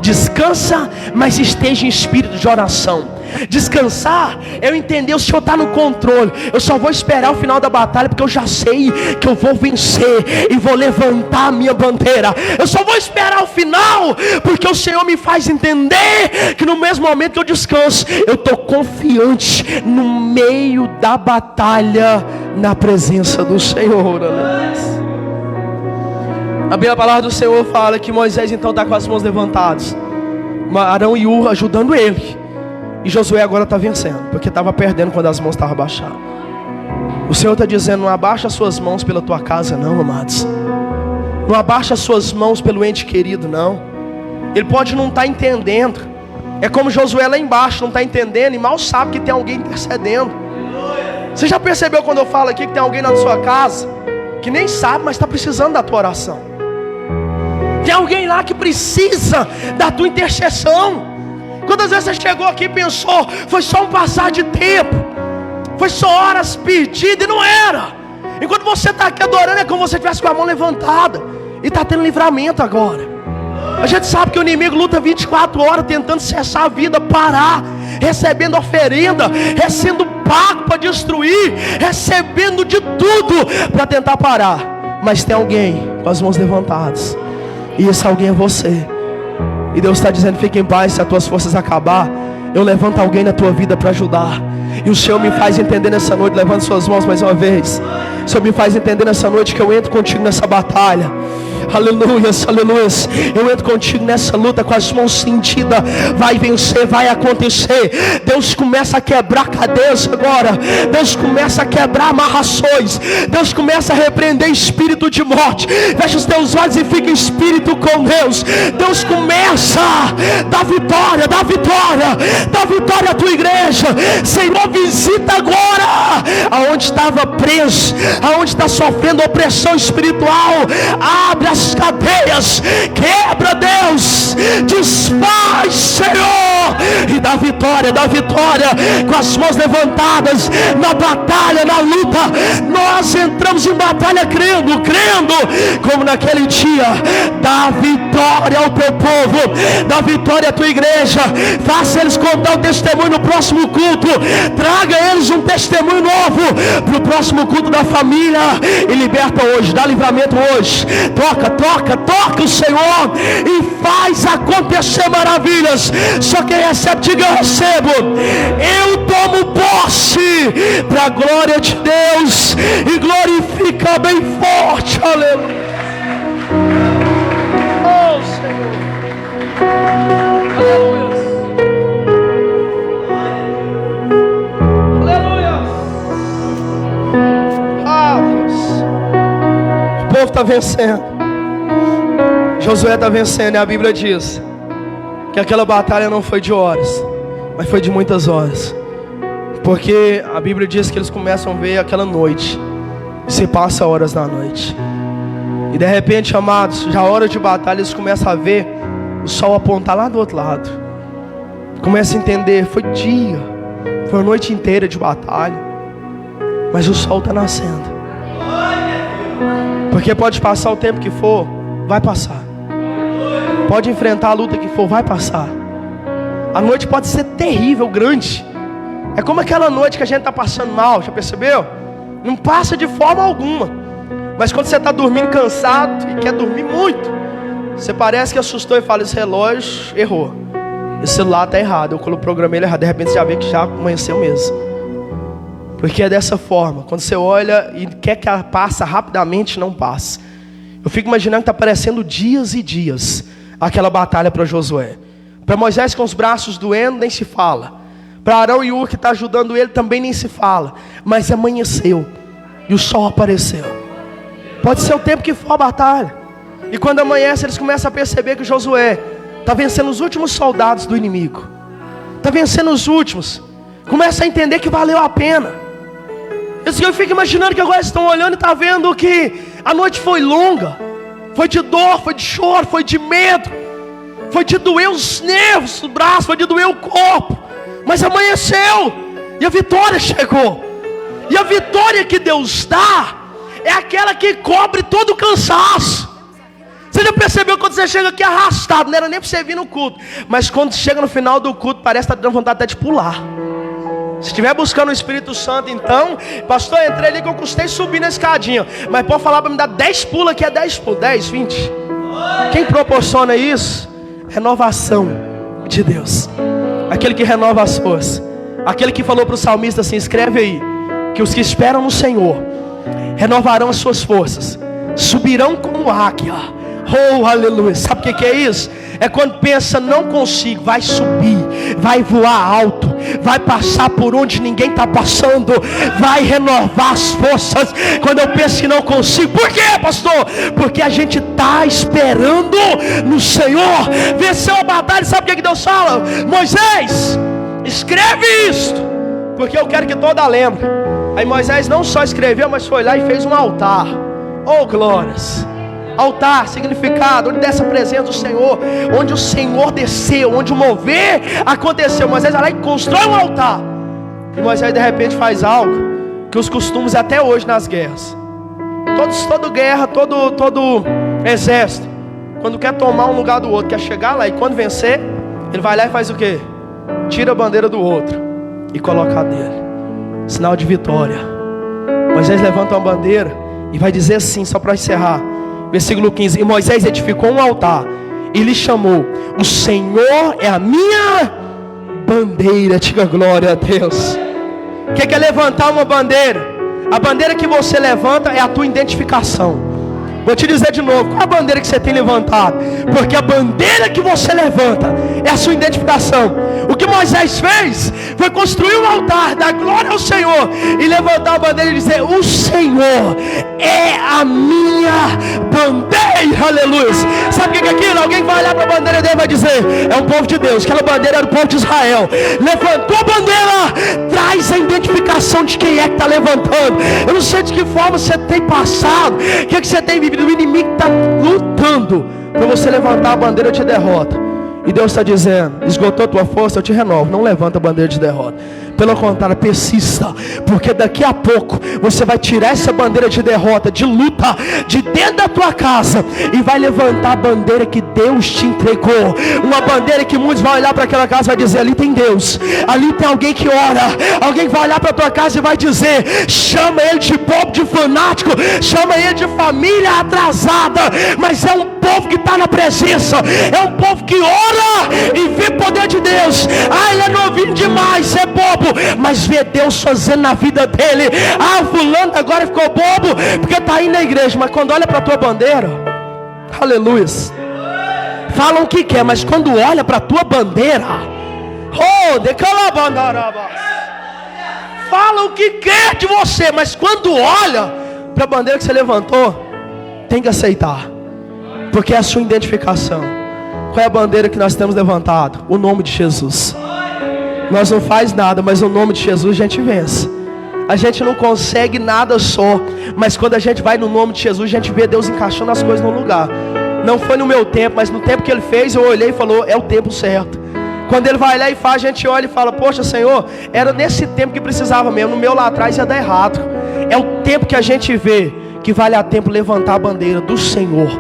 Descansa, mas esteja em espírito de oração. Descansar, eu entender, o Senhor está no controle. Eu só vou esperar o final da batalha, porque eu já sei que eu vou vencer e vou levantar a minha bandeira. Eu só vou esperar o final, porque o Senhor me faz entender que no mesmo momento que eu descanso, eu estou confiante no meio da batalha, na presença do Senhor. A palavra do Senhor fala que Moisés então está com as mãos levantadas, Arão e Hur ajudando ele, e Josué agora está vencendo, porque estava perdendo quando as mãos estavam abaixadas. O Senhor está dizendo: não abaixa as suas mãos pela tua casa não, amados. Não abaixa as suas mãos pelo ente querido não. Ele pode não estar entendendo. É como Josué lá embaixo, não está entendendo e mal sabe que tem alguém intercedendo. Você já percebeu quando eu falo aqui que tem alguém na sua casa que nem sabe, mas está precisando da tua oração? Tem alguém lá que precisa da tua intercessão. Quantas vezes você chegou aqui e pensou: foi só um passar de tempo, foi só horas perdidas, e não era. Enquanto você está aqui adorando, é como se você estivesse com a mão levantada e está tendo livramento agora. A gente sabe que o inimigo luta 24 horas tentando cessar a vida, parar, recebendo oferenda, recebendo pago para destruir, recebendo de tudo para tentar parar. Mas tem alguém com as mãos levantadas, e esse alguém é você. E Deus está dizendo: fique em paz, se as tuas forças acabar, eu levanto alguém na tua vida para ajudar. E o Senhor me faz entender nessa noite, levante suas mãos mais uma vez. O Senhor me faz entender nessa noite que eu entro contigo nessa batalha. Aleluia, aleluia. Eu entro contigo nessa luta com as mãos cingidas. Vai vencer, vai acontecer. Deus começa a quebrar cadeias agora. Deus começa a quebrar amarrações. Deus começa a repreender espírito de morte. Fecha os teus olhos e fica em espírito com Deus. Deus começa a dar vitória, dá vitória, dá vitória à tua igreja. Senhor, visita agora aonde estava preso, aonde está sofrendo opressão espiritual. Abre as cadeias, quebra, Deus, desfaz, Senhor, e dá vitória com as mãos levantadas, na batalha, na luta. Nós entramos em batalha crendo, como naquele dia. Dá vitória ao teu povo, dá vitória à tua igreja. Faça eles contar o testemunho no próximo culto. Traga eles um testemunho novo para o próximo culto da família. E liberta hoje, dá livramento hoje. Toca o Senhor e faz acontecer maravilhas. Só quem recebe, diga: eu recebo. Eu tomo posse para a glória de Deus. E glorifica bem forte, aleluia. Oh, Senhor, aleluia. Ah, Deus, o povo está vencendo, Josué está vencendo. E a Bíblia diz que aquela batalha não foi de horas, mas foi de muitas horas. Porque a Bíblia diz que eles começam a ver aquela noite, e se passa horas na noite. E de repente, amados, já hora de batalha, eles começam a ver o sol apontar lá do outro lado. Começam a entender, foi dia, foi a noite inteira de batalha, mas o sol está nascendo. Porque pode passar o tempo que for, vai passar. Pode enfrentar a luta que for, vai passar. A noite pode ser terrível, grande. É como aquela noite que a gente está passando mal, já percebeu? Não passa de forma alguma. Mas quando você está dormindo cansado e quer dormir muito, você parece que assustou e fala: esse relógio errou, esse celular está errado, eu programei ele errado. De repente você já vê que já amanheceu mesmo. Porque é dessa forma, quando você olha e quer que passa rapidamente, não passa. Eu fico imaginando que está parecendo dias e dias aquela batalha para Josué. Para Moisés com os braços doendo, nem se fala. Para Arão e Ur que está ajudando ele, também nem se fala. Mas amanheceu e o sol apareceu. Pode ser o tempo que for a batalha. E quando amanhece, eles começam a perceber que Josué está vencendo os últimos soldados do inimigo. Está vencendo os últimos. Começa a entender que valeu a pena. Eu fico imaginando que agora estão olhando e estão vendo que a noite foi longa. Foi de dor, foi de choro, foi de medo. Foi de doer os nervos, os braços, foi de doer o corpo. Mas amanheceu e a vitória chegou. E a vitória que Deus dá é aquela que cobre todo o cansaço. Você já percebeu quando você chega aqui arrastado? Não era nem para você vir no culto, mas quando chega no final do culto, parece que está dando vontade até de pular. Se estiver buscando o Espírito Santo, então: pastor, entrei ali que eu custei subir na escadinha, mas pode falar para me dar 10 pulos aqui, é 10 pulos, 10, 20. Quem proporciona isso? Renovação de Deus. Aquele que renova as forças. Aquele que falou para o salmista assim: escreve aí, que os que esperam no Senhor renovarão as suas forças, subirão como águia. Oh, aleluia. Sabe o que é isso? É quando pensa: não consigo, vai subir, vai voar alto, vai passar por onde ninguém está passando, vai renovar as forças. Quando eu penso que não consigo, por quê, pastor? Porque a gente está esperando no Senhor. Venceu a batalha. Sabe o que Deus fala? Moisés, escreve isto, porque eu quero que toda lembre. Aí Moisés não só escreveu, mas foi lá e fez um altar. Oh, glórias. Altar, significado, onde dessa presença do Senhor, onde o Senhor desceu, onde o mover aconteceu. Moisés vai lá e constrói um altar. E Moisés de repente faz algo que os costumes até hoje nas guerras. Toda guerra, todo exército, quando quer tomar um lugar do outro, quer chegar lá, e quando vencer, ele vai lá e faz o quê? Tira a bandeira do outro e coloca a dele. Sinal de vitória. Moisés levanta uma bandeira e vai dizer assim, só para encerrar, versículo 15: e Moisés edificou um altar e lhe chamou: o Senhor é a minha bandeira. Diga glória a Deus. O que é levantar uma bandeira? A bandeira que você levanta é a tua identificação. Vou te dizer de novo, qual a bandeira que você tem levantado? Porque a bandeira que você levanta é a sua identificação. O que Moisés fez foi construir um altar, dar glória ao Senhor e levantar a bandeira e dizer: o Senhor é a minha bandeira. Ei, aleluia. Sabe o que é aquilo? Alguém vai olhar para a bandeira dele e vai dizer: é um povo de Deus. Aquela bandeira era do povo de Israel. Levantou a bandeira, traz a identificação de quem é que está levantando. Eu não sei de que forma você tem passado, o que você tem vivido. O inimigo está lutando para você levantar a bandeira de derrota. E Deus está dizendo: esgotou tua força, eu te renovo. Não levanta a bandeira de derrota. Pelo contrário, persista, porque daqui a pouco você vai tirar essa bandeira de derrota, de luta, de dentro da tua casa, e vai levantar a bandeira que Deus te entregou. Uma bandeira que muitos vão olhar para aquela casa e vai dizer: ali tem Deus, ali tem alguém que ora. Alguém vai olhar para a tua casa e vai dizer: chama ele de povo, de fanático, chama ele de família atrasada, mas é um povo que está na presença, é um povo que ora e vê o poder de Deus. Ah, ele é novinho demais, é bobo, mas vê Deus fazendo na vida dele. Ah, fulano agora ficou bobo porque está indo na igreja, mas quando olha para a tua bandeira, aleluia, falam o que quer, mas quando olha para a tua bandeira, fala o que quer de você, mas quando olha para a bandeira que você levantou, tem que aceitar, porque é a sua identificação. Qual é a bandeira que nós temos levantado? O nome de Jesus. Nós não faz nada, mas o nome de Jesus a gente vence. A gente não consegue nada só, mas quando a gente vai no nome de Jesus, a gente vê Deus encaixando as coisas no lugar. Não foi no meu tempo, mas no tempo que Ele fez, eu olhei e falou: é o tempo certo. Quando Ele vai lá e faz, a gente olha e fala: poxa, Senhor, era nesse tempo que precisava mesmo. No meu lá atrás ia dar errado. É o tempo que a gente vê que vale a tempo levantar a bandeira do Senhor.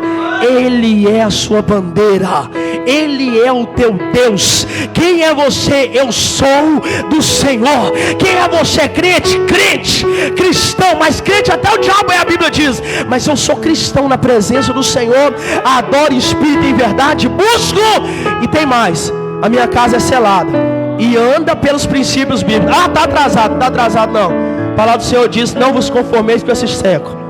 Ele é a sua bandeira, Ele é o teu Deus. Quem é você? Eu sou do Senhor. Quem é você? Crente, crente, cristão, mas crente até o diabo é, a Bíblia diz. Mas eu sou cristão na presença do Senhor, adoro em espírito e em verdade, busco, e tem mais, a minha casa é selada e anda pelos princípios bíblicos. Ah, está atrasado, não está atrasado não. A palavra do Senhor diz: não vos conformeis com esse século.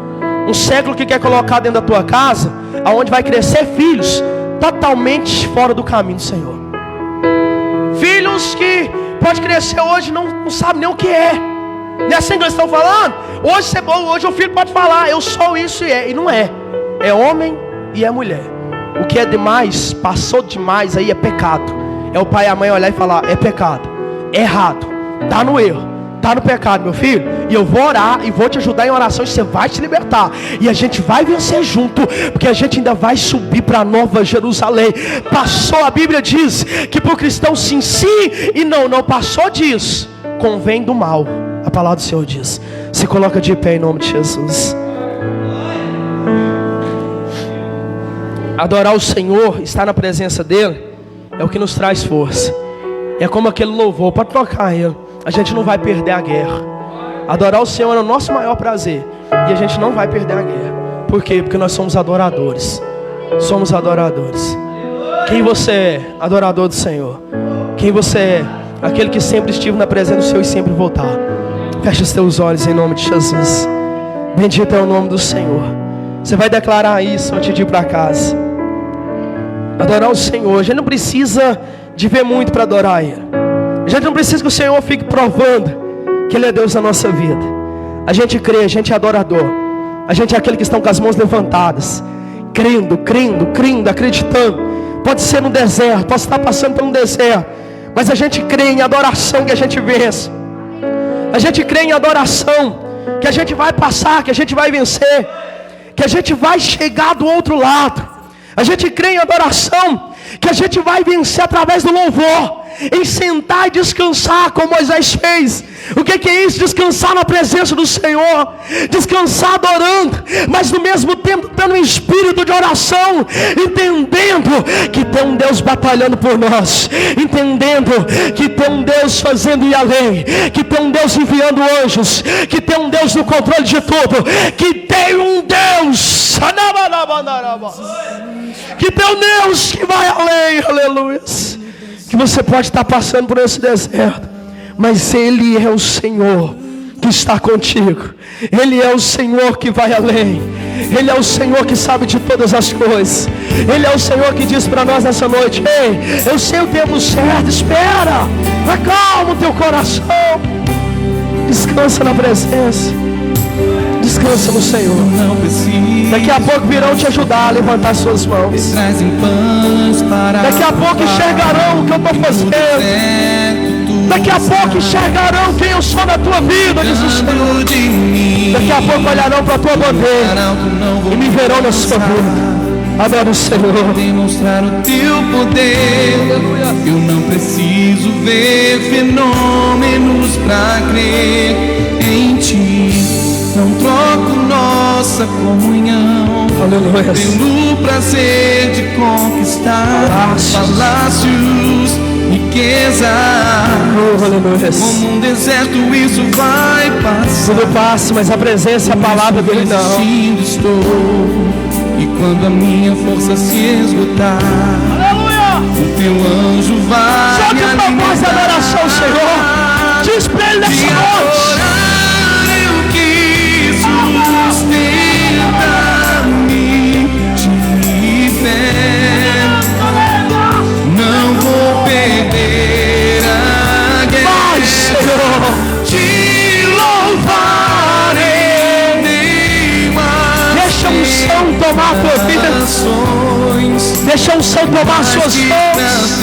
Um século que quer colocar dentro da tua casa, aonde vai crescer filhos totalmente fora do caminho do Senhor. Filhos que pode crescer hoje não sabe nem o que é. Não é assim que eles estão falando? Hoje o filho pode falar: eu sou isso e não é. É homem e é mulher. O que é demais, passou demais, aí é pecado. É o pai e a mãe olhar e falar: é pecado, é errado, está no erro, está no pecado, meu filho. E eu vou orar e vou te ajudar em oração, e você vai se libertar. E a gente vai vencer junto, porque a gente ainda vai subir para a Nova Jerusalém. Passou, a Bíblia diz que para o cristão sim, sim, e não passou disso, convém do mal. A palavra do Senhor diz. Se coloca de pé em nome de Jesus. Adorar o Senhor, estar na presença dEle, é o que nos traz força. É como aquele louvor, pode tocar ele. A gente não vai perder a guerra. Adorar o Senhor é o nosso maior prazer, e a gente não vai perder a guerra. Por quê? Porque nós somos adoradores. Somos adoradores. Quem você é? Adorador do Senhor. Quem você é? Aquele que sempre estive na presença do Senhor e sempre voltar. Fecha os teus olhos em nome de Jesus. Bendito é o nome do Senhor. Você vai declarar isso antes de ir para casa. Adorar o Senhor. A gente não precisa de ver muito para adorar Ele. A gente não precisa que o Senhor fique provando que Ele é Deus na nossa vida. A gente crê, a gente é adorador. A gente é aquele que estão com as mãos levantadas, crendo, acreditando. Pode ser no deserto, pode estar passando por um deserto, mas a gente crê em adoração que a gente vence. A gente crê em adoração que a gente vai passar, que a gente vai vencer, que a gente vai chegar do outro lado. A gente crê em adoração que a gente vai vencer através do louvor, em sentar e descansar como Moisés fez. O que é isso? Descansar na presença do Senhor, descansar adorando, mas no mesmo tempo tendo um espírito de oração, entendendo que tem um Deus batalhando por nós, entendendo que tem um Deus fazendo ir além, que tem um Deus enviando anjos, que tem um Deus no controle de tudo, que tem um Deus que vai além, aleluia. Que você pode estar passando por esse deserto, mas Ele é o Senhor que está contigo. Ele é o Senhor que vai além. Ele é o Senhor que sabe de todas as coisas. Ele é o Senhor que diz para nós nessa noite: ei, eu sei o tempo certo, espera, acalma o teu coração, descansa na presença, descansa. Descansa no Senhor. Não preciso. Daqui a pouco virão te ajudar a levantar suas mãos. Trazem pães para Daqui a pouco enxergarão o que eu estou fazendo. Daqui a pouco enxergarão quem eu sou na tua vida, diz o Senhor. Daqui a pouco olharão para a tua bandeira e me verão na sua vida. Adoro o Senhor. Demonstrar o teu poder. Eu não preciso ver fenômenos pra crer em ti. Não troco nossa comunhão. Aleluia. Pelo prazer de conquistar palácios, riqueza. Aleluia. Como um deserto isso vai passar. Tudo passa, mas a presença e a palavra dele não. Resistindo estou. E quando a minha força se esgotar, Aleluia. o teu anjo vai Só que tua voz de adoração, Senhor. Diz pra ele nessa noite. Eu que sustenta-me de fé. Não vou perder a guerra. Vai, Senhor. Te louvarei. Deixa o unção tomar a tua vida. Deixa o unção tomar as suas mãos.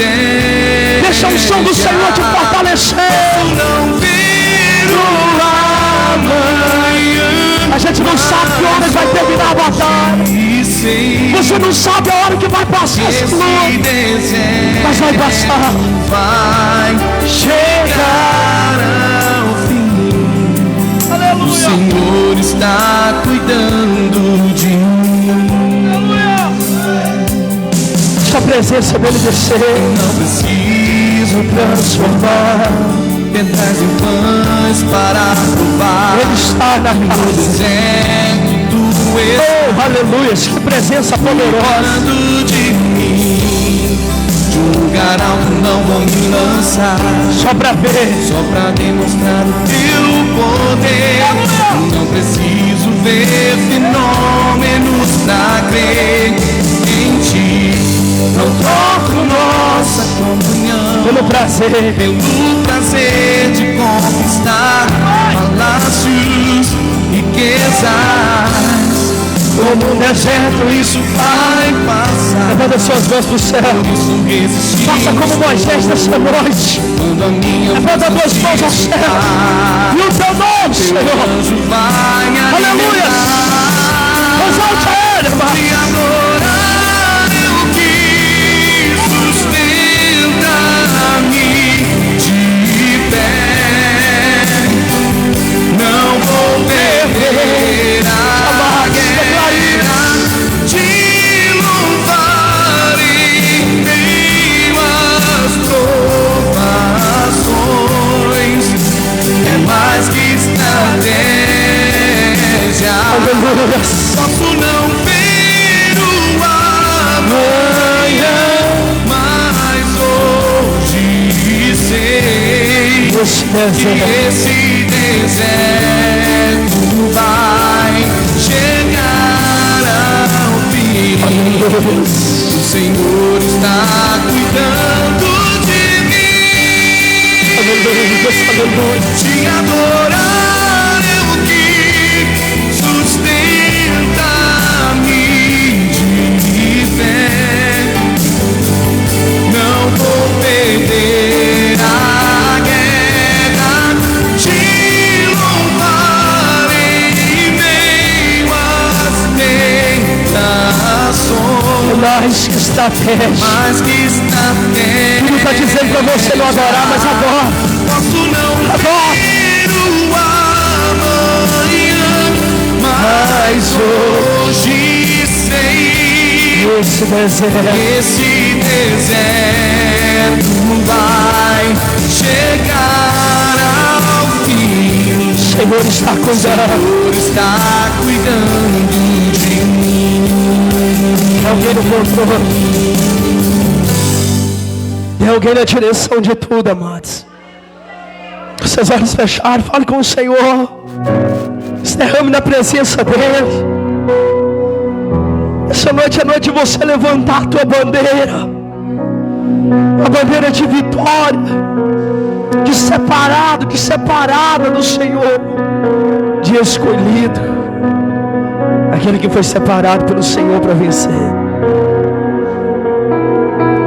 Deixa o unção do Senhor te fortalecer. A gente não sabe que hora vai terminar a batalha. Você não sabe a hora que vai passar esse luto. Mas vai passar. Vai chegar ao fim. Aleluia. O Senhor está cuidando de mim. Deixa a presença dele descer. Não preciso transformar pedras em pães para provar. Ele está na No casa. deserto do Oh, aleluia. Que presença poderosa. de mim. De um lugar alto não vou me lançar. Só para ver. Só pra demonstrar o teu poder. Não preciso ver fenômenos pra crer em ti. Não troco nossa comunhão Pelo prazer. pelo prazer de conquistar palácios, riquezas. Como um deserto isso vai passar. Levanta suas mãos para o céu. Por isso resistir. Faça como Moisés nessa noite. Quando a minha Levanta força duas se mãos ao céu. esgotar, E o teu nome, teu Senhor. anjo vai me Aleluia. alimentar. Exalte ele, irmão. Te adorar é o que sustenta-me de pé. Não vou perder a guerra. Te louvarei em meio às provações. É mais que estratégia. Aleluia. Posso não ver o amanhã, mas hoje sei Esse que deserto. esse deserto vai chegar ao fim. O Senhor está cuidando de mim. Aleluia. Te adorar é o que sustenta-me de fé. Não vou perder a guerra. Te louvarei em meio às tentações. Mais que estratégia. Mas que está Tudo está dizendo para você não adorar, mas agora. Posso não ver o amanhã, mas hoje sei Esse deserto. esse deserto vai chegar ao fim. O Senhor está O cuidando. Senhor está cuidando de mim. Alguém no controle. Tem alguém na direção de tudo, amados. Com seus olhos fechados, fale com o Senhor. Se derrame na presença dEle. Essa noite é noite de você levantar a tua bandeira. A bandeira de vitória. De separado, de separada do Senhor. De escolhido. aquele que foi separado pelo Senhor para vencer.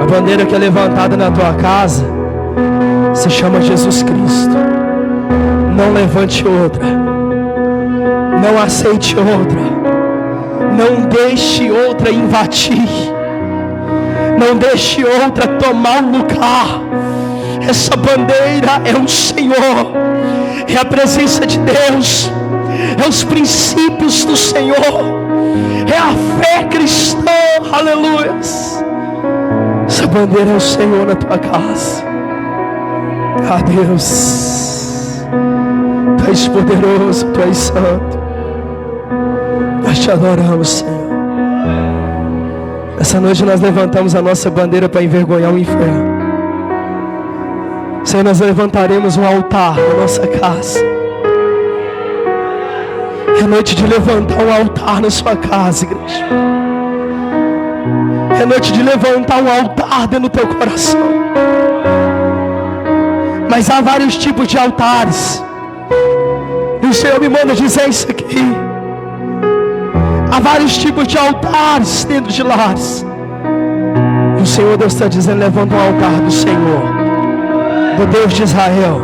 A bandeira que é levantada na tua casa se chama Jesus Cristo. Não levante outra, não aceite outra, não deixe outra invadir, não deixe outra tomar o lugar. Essa bandeira é o Senhor, é a presença de Deus, é os princípios do Senhor, é a fé cristã. Aleluia. Essa bandeira é o Senhor na tua casa. Ah, Deus, Tu és poderoso, Tu és santo. Nós Te adoramos, Senhor. Essa noite nós levantamos a nossa bandeira para envergonhar o inferno. Senhor, nós levantaremos um altar na nossa casa. É noite de levantar um altar na sua casa, igreja. É noite de levantar um altar dentro do teu coração. Mas há vários tipos de altares. E o Senhor me manda dizer isso aqui. Há vários tipos de altares dentro de lares. E o Senhor Deus está dizendo: levanta um altar do Senhor, do Deus de Israel,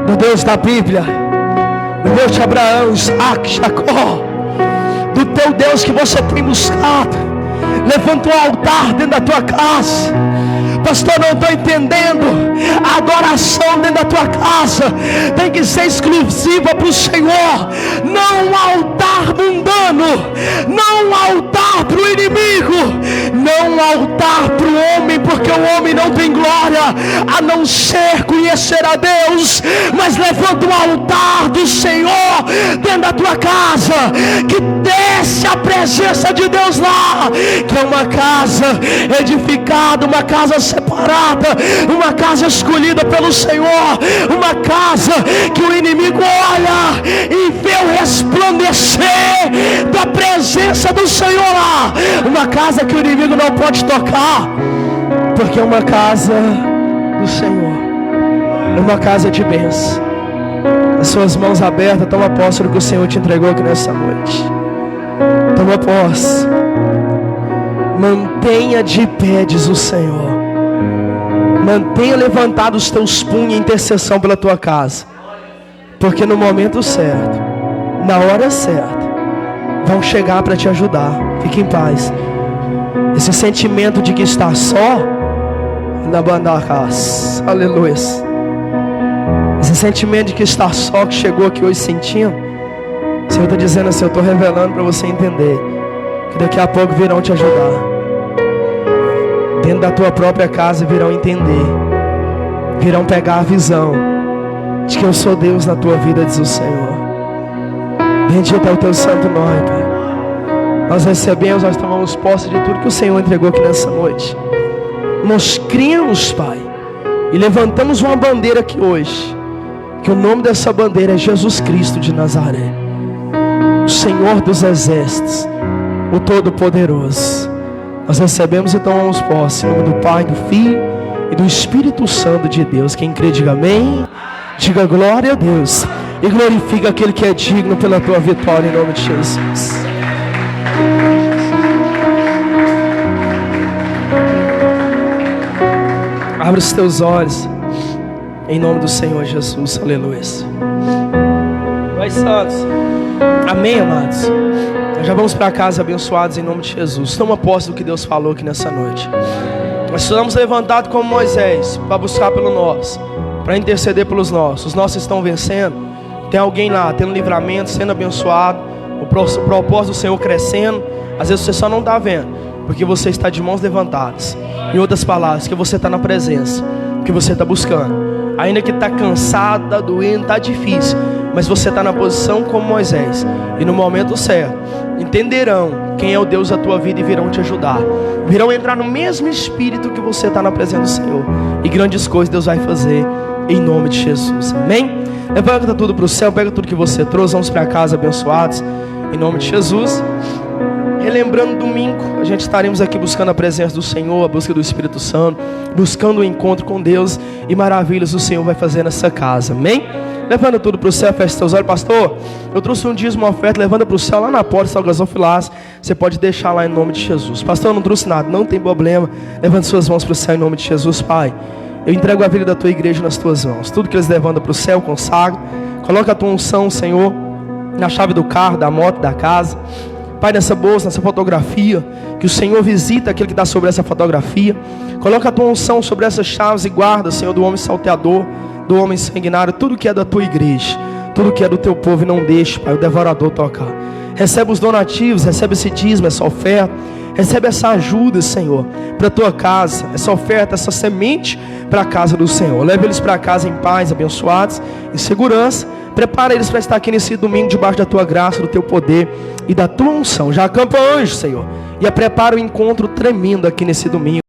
do Deus da Bíblia, do Deus de Abraão, Isaac, Jacó, do teu Deus que você tem buscado. Levanta um altar dentro da tua casa. Pastor, não estou entendendo. A adoração dentro da tua casa tem que ser exclusiva para o Senhor. Não um altar mundano, não um altar para o inimigo, não um altar para o homem, porque o homem não tem glória a não ser conhecer a Deus. Mas levanta um altar do Senhor dentro da tua casa, que desce a presença de Deus lá, que é uma casa edificada, uma casa separada, uma casa escolhida pelo Senhor, uma casa que o inimigo olha e vê o resplandecer da presença do Senhor lá, uma casa que o inimigo não pode tocar, porque é uma casa do Senhor, é uma casa de bênção. As suas mãos abertas, toma posse do que o Senhor te entregou aqui nessa noite. Toma posse. Mantenha de pé, diz o Senhor. Mantenha levantados os teus punhos em intercessão pela tua casa. Porque no momento certo, na hora certa, vão chegar para te ajudar. Fique em paz. Esse sentimento de que está só, na bandacas, aleluia. Esse sentimento de que está só, que chegou aqui hoje sentindo, o Senhor está dizendo assim: eu estou revelando para você entender que daqui a pouco virão te ajudar. Dentro da tua própria casa virão entender, virão pegar a visão de que eu sou Deus na tua vida, diz o Senhor. Bendito é o teu santo nome, Pai. Nós recebemos, nós tomamos posse de tudo que o Senhor entregou aqui nessa noite. Nós cremos, Pai, e levantamos uma bandeira aqui hoje, que o nome dessa bandeira é Jesus Cristo de Nazaré, o Senhor dos exércitos, o Todo-Poderoso. Nós recebemos e tomamos posse em nome do Pai, do Filho e do Espírito Santo de Deus. Quem crê, diga amém. Diga glória a Deus. E glorifica aquele que é digno pela tua vitória, em nome de Jesus. Abre os teus olhos, em nome do Senhor Jesus. Aleluia. Vai, santos. Amém, amados. Nós já vamos para casa abençoados em nome de Jesus. Toma posse do que Deus falou aqui nessa noite. Nós estamos levantados como Moisés, para buscar pelo nosso, para interceder pelos nossos. Os nossos estão vencendo. Tem alguém lá tendo livramento, sendo abençoado, o propósito do Senhor crescendo. Às vezes você só não está vendo, porque você está de mãos levantadas. Em outras palavras, que você está na presença, que você está buscando. Ainda que está cansado, está doendo, está difícil, mas você está na posição como Moisés. E no momento certo, entenderão quem é o Deus da tua vida e virão te ajudar. Virão entrar no mesmo espírito que você está na presença do Senhor. E grandes coisas Deus vai fazer em nome de Jesus. Amém? Levanta tudo para o céu, pega tudo que você trouxe. Vamos para casa abençoados em nome de Jesus. Relembrando, domingo a gente estaremos aqui buscando a presença do Senhor, a busca do Espírito Santo, buscando o encontro com Deus, e maravilhas o Senhor vai fazer nessa casa. Amém? Levando tudo para o céu, feche seus olhos. Pastor, eu trouxe um dízimo, uma oferta, levando para o céu lá na porta, Salgazofilas. Você pode deixar lá em nome de Jesus. Pastor, eu não trouxe nada, não tem problema. Levante suas mãos para o céu em nome de Jesus, Pai. Eu entrego a vida da tua igreja nas tuas mãos. Tudo que eles levantam para o céu, consagra. Coloca a tua unção, Senhor, na chave do carro, da moto, da casa. Pai, nessa bolsa, nessa fotografia, que o Senhor visita aquele que está sobre essa fotografia. Coloca a tua unção sobre essas chaves e guarda, Senhor, do homem salteador, do homem sanguinário, tudo que é da tua igreja, tudo que é do teu povo, e não deixe, Pai, o devorador tocar. Recebe os donativos, recebe esse dízimo, essa oferta, recebe essa ajuda, Senhor, para a tua casa, essa oferta, essa semente para a casa do Senhor. Leve eles para casa em paz, abençoados, em segurança. Prepara eles para estar aqui nesse domingo debaixo da tua graça, do teu poder e da tua unção. Já acampa anjo, Senhor, e prepara o encontro tremendo aqui nesse domingo.